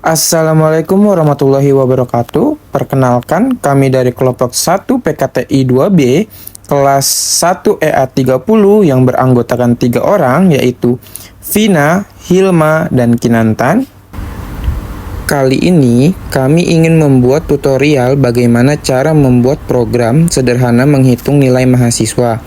Assalamualaikum warahmatullahi wabarakatuh. Perkenalkan, kami dari kelompok 1 PKTI 2B kelas 1 EA 30 yang beranggotakan 3 orang, yaitu Vina, Hilma, dan Kinantan. Kali ini kami ingin membuat tutorial bagaimana cara membuat program sederhana menghitung nilai mahasiswa.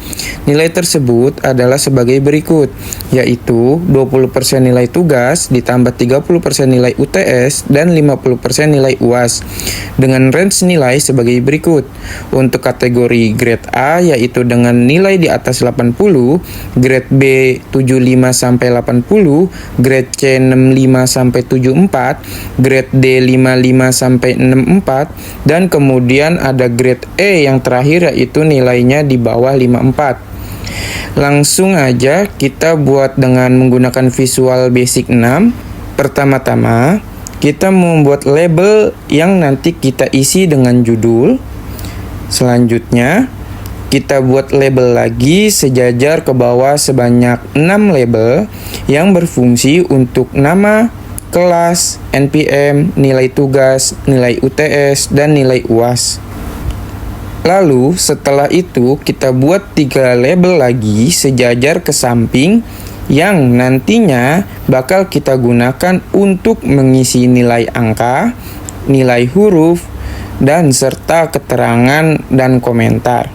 Nilai tersebut adalah sebagai berikut, yaitu 20% nilai tugas ditambah 30% nilai UTS dan 50% nilai UAS. Dengan range nilai sebagai berikut. Untuk kategori grade A yaitu dengan nilai di atas 80, grade B 75 sampai 80, grade C 65 sampai 74, grade D 55 sampai 64, dan kemudian ada grade E yang terakhir yaitu nilainya di bawah 54. Langsung aja kita buat dengan menggunakan Visual Basic 6. Pertama-tama kita membuat label yang nanti kita isi dengan judul. Selanjutnya kita buat label lagi sejajar ke bawah sebanyak 6 label yang berfungsi untuk nama, kelas, NPM, nilai tugas, nilai UTS, dan nilai UAS. Lalu setelah itu kita buat 3 label lagi sejajar ke samping yang nantinya bakal kita gunakan untuk mengisi nilai angka, nilai huruf, dan serta keterangan dan komentar.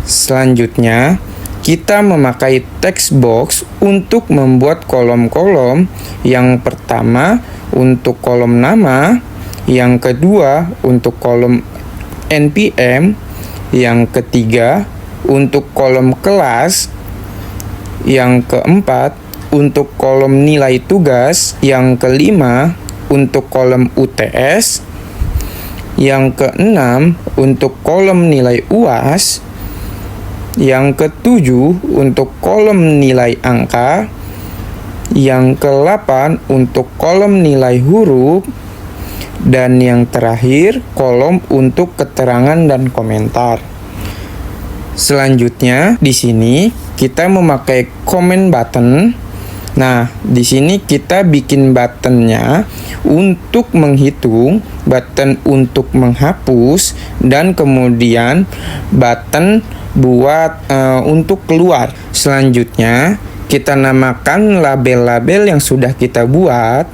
Selanjutnya, kita memakai text box untuk membuat kolom-kolom. Yang pertama untuk kolom nama, yang kedua untuk kolom NPM, yang ketiga untuk kolom kelas, yang keempat untuk kolom nilai tugas, yang kelima untuk kolom UTS, yang keenam untuk kolom nilai UAS, yang ketujuh untuk kolom nilai angka, yang ke-8 untuk kolom nilai huruf, dan yang terakhir kolom untuk keterangan dan komentar. Selanjutnya di sini kita memakai comment button. Nah, di sini kita bikin buttonnya untuk menghitung, button untuk menghapus, dan kemudian button buat untuk keluar. Selanjutnya kita namakan label-label yang sudah kita buat.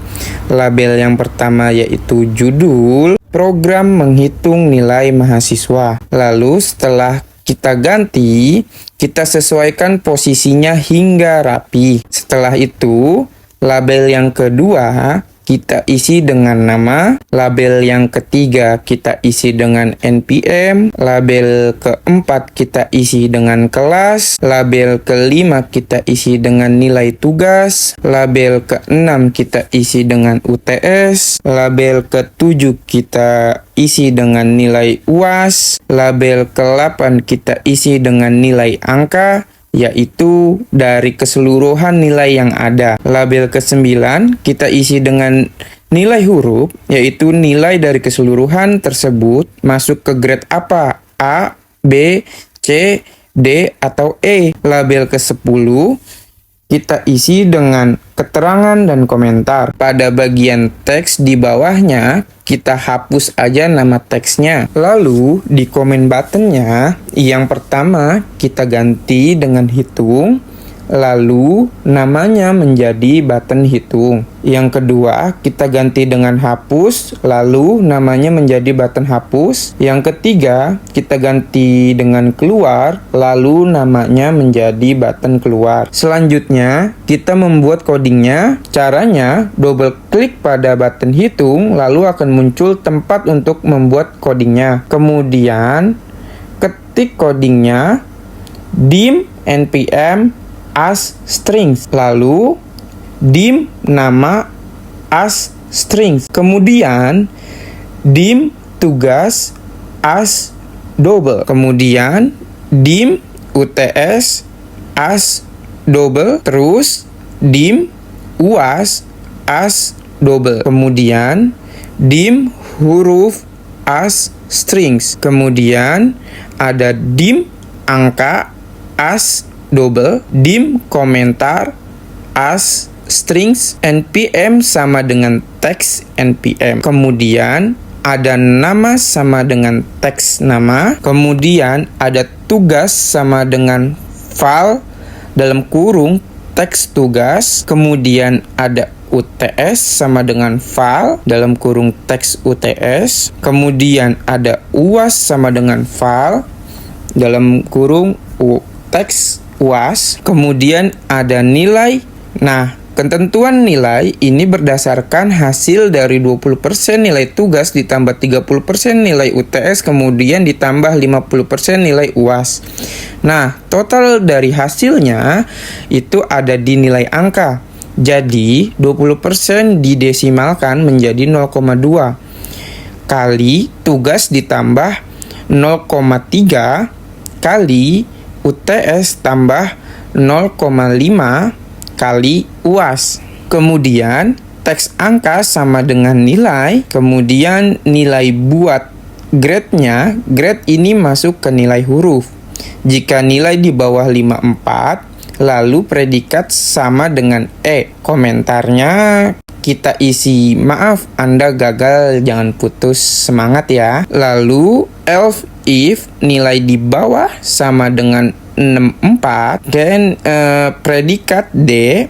Label yang pertama yaitu judul, program menghitung nilai mahasiswa. Lalu setelah kita ganti, kita sesuaikan posisinya hingga rapi. Setelah itu, label yang kedua kita isi dengan nama, label yang ketiga kita isi dengan NPM, label keempat kita isi dengan kelas, label kelima kita isi dengan nilai tugas, label keenam kita isi dengan UTS, label ketujuh kita isi dengan nilai UAS, label ke-8 kita isi dengan nilai angka, yaitu dari keseluruhan nilai yang ada. Label ke-9 kita isi dengan nilai huruf, yaitu nilai dari keseluruhan tersebut masuk ke grade apa, A, B, C, D, atau E. Label ke-10 kita isi dengan keterangan dan komentar. Pada bagian teks di bawahnya, kita hapus aja nama teksnya. Lalu, di comment buttonnya, yang pertama kita ganti dengan hitung, lalu namanya menjadi button hitung. Yang kedua, kita ganti dengan hapus, lalu namanya menjadi button hapus. Yang ketiga, kita ganti dengan keluar, lalu namanya menjadi button keluar. Selanjutnya, kita membuat codingnya. Caranya, double klik pada button hitung, lalu akan muncul tempat untuk membuat codingnya. Kemudian, ketik codingnya, dim npm as strings, lalu dim nama as strings, kemudian dim tugas as double, kemudian dim UTS as double, terus dim UAS as double, kemudian dim huruf as strings, kemudian ada dim angka as double, dim komentar as strings npm sama dengan teks npm. Kemudian ada nama sama dengan teks nama. Kemudian ada tugas sama dengan file dalam kurung teks tugas. Kemudian ada UTS sama dengan file dalam kurung teks UTS. Kemudian ada UAS sama dengan file dalam kurung teks UAS. Kemudian ada nilai. Nah, ketentuan nilai ini berdasarkan hasil dari 20% nilai tugas ditambah 30% nilai UTS kemudian ditambah 50% nilai UAS. Nah, total dari hasilnya itu ada di nilai angka. Jadi, 20% didesimalkan menjadi 0,2 kali tugas ditambah 0,3 kali UTS tambah 0,5 kali UAS. Kemudian teks angka sama dengan nilai. Kemudian nilai buat grade-nya, grade ini masuk ke nilai huruf. Jika nilai di bawah 54, lalu predikat sama dengan E. Komentarnya kita isi, maaf Anda gagal, jangan putus semangat ya. Lalu else if nilai di bawah sama dengan 64, dan predikat D.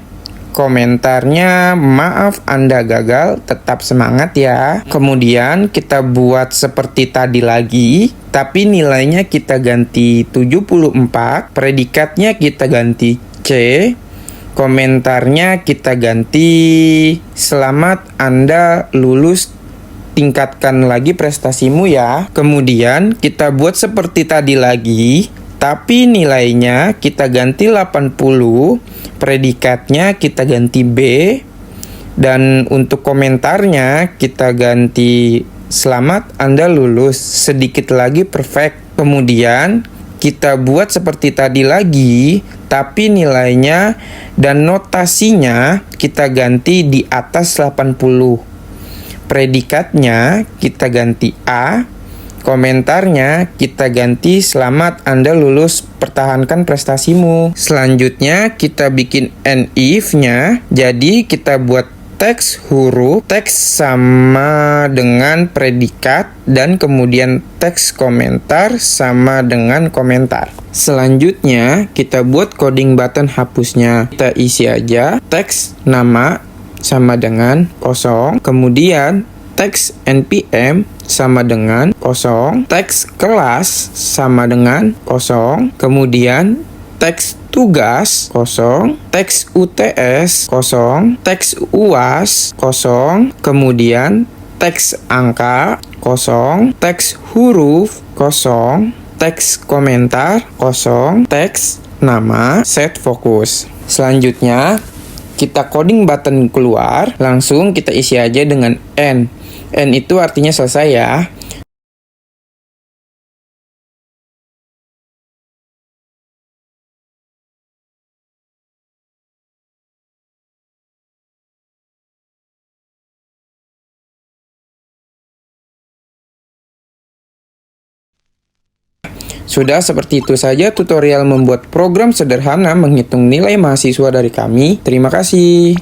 Komentarnya maaf Anda gagal, tetap semangat ya. Kemudian kita buat seperti tadi lagi, tapi nilainya kita ganti 74, predikatnya kita ganti C, komentarnya kita ganti selamat Anda lulus, tingkatkan lagi prestasimu ya. Kemudian kita buat seperti tadi lagi, tapi nilainya kita ganti 80, predikatnya kita ganti B, dan untuk komentarnya kita ganti selamat Anda lulus, sedikit lagi perfect. Kemudian kita buat seperti tadi lagi, tapi nilainya dan notasinya kita ganti di atas 80. Predikatnya kita ganti A, komentarnya kita ganti selamat Anda lulus, pertahankan prestasimu. Selanjutnya kita bikin and if-nya. Jadi kita buat teks huruf, teks sama dengan predikat, dan kemudian teks komentar sama dengan komentar. Selanjutnya kita buat coding button hapusnya. Kita isi aja teks nama sama dengan kosong, kemudian teks npm sama dengan kosong, teks kelas sama dengan kosong, kemudian teks tugas kosong, teks UTS kosong, teks UAS kosong, kemudian teks angka kosong, teks huruf kosong, teks komentar kosong, teks nama, set fokus. Selanjutnya kita coding button keluar, langsung kita isi aja dengan N. N itu artinya selesai ya. Sudah, seperti itu saja tutorial membuat program sederhana menghitung nilai mahasiswa dari kami. Terima kasih.